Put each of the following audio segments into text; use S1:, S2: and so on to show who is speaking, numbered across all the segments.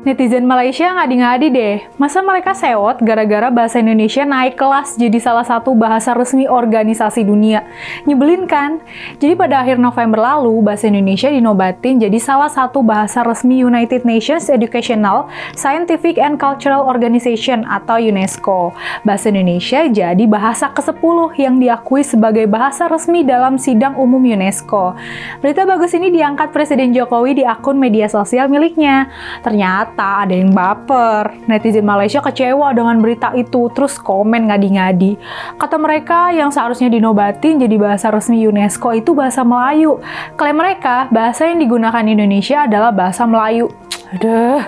S1: Netizen Malaysia ngadi-ngadi deh, masa mereka sewot gara-gara bahasa Indonesia naik kelas jadi salah satu bahasa resmi organisasi dunia. Nyebelin kan? Jadi pada akhir November lalu, bahasa Indonesia dinobatin jadi salah satu bahasa resmi United Nations Educational, Scientific and Cultural Organization atau UNESCO. Bahasa Indonesia jadi bahasa ke-10 yang diakui sebagai bahasa resmi dalam sidang umum UNESCO. Berita bagus ini diangkat Presiden Jokowi di akun media sosial miliknya. Ternyata ada yang baper. Netizen Malaysia kecewa dengan berita itu, terus komen ngadi-ngadi. Kata mereka yang seharusnya dinobatin jadi bahasa resmi UNESCO itu bahasa Melayu. Klaim mereka, bahasa yang digunakan di Indonesia adalah bahasa Melayu. Aduh,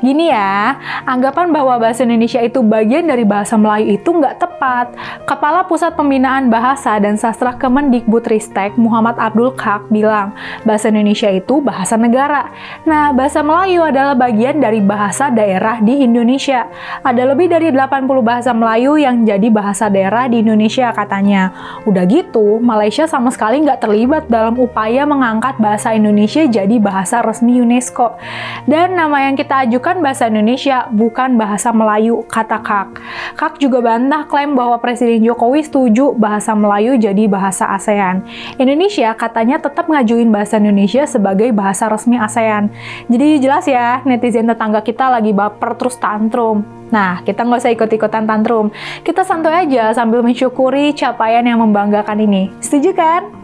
S1: gini ya, anggapan bahwa bahasa Indonesia itu bagian dari bahasa Melayu itu nggak tepat. Kepala Pusat Pembinaan Bahasa dan Sastra Kemendikbudristek Muhammad Abdul Kak bilang, bahasa Indonesia itu bahasa negara. Nah, bahasa Melayu adalah bagian dari bahasa daerah di Indonesia. Ada lebih dari 80 bahasa Melayu yang jadi bahasa daerah di Indonesia katanya. Udah gitu, Malaysia sama sekali nggak terlibat dalam upaya mengangkat bahasa Indonesia jadi bahasa resmi UNESCO. Dan nama yang kita ajukan bahasa Indonesia, bukan bahasa Melayu, kata Kak. Kak juga bantah klaim bahwa Presiden Jokowi setuju bahasa Melayu jadi bahasa ASEAN. Indonesia katanya tetap ngajuin bahasa Indonesia sebagai bahasa resmi ASEAN. Jadi jelas ya, netizen tetangga kita lagi baper terus tantrum. Nah, kita nggak usah ikut-ikutan tantrum. Kita santai aja sambil mensyukuri capaian yang membanggakan ini. Setuju kan?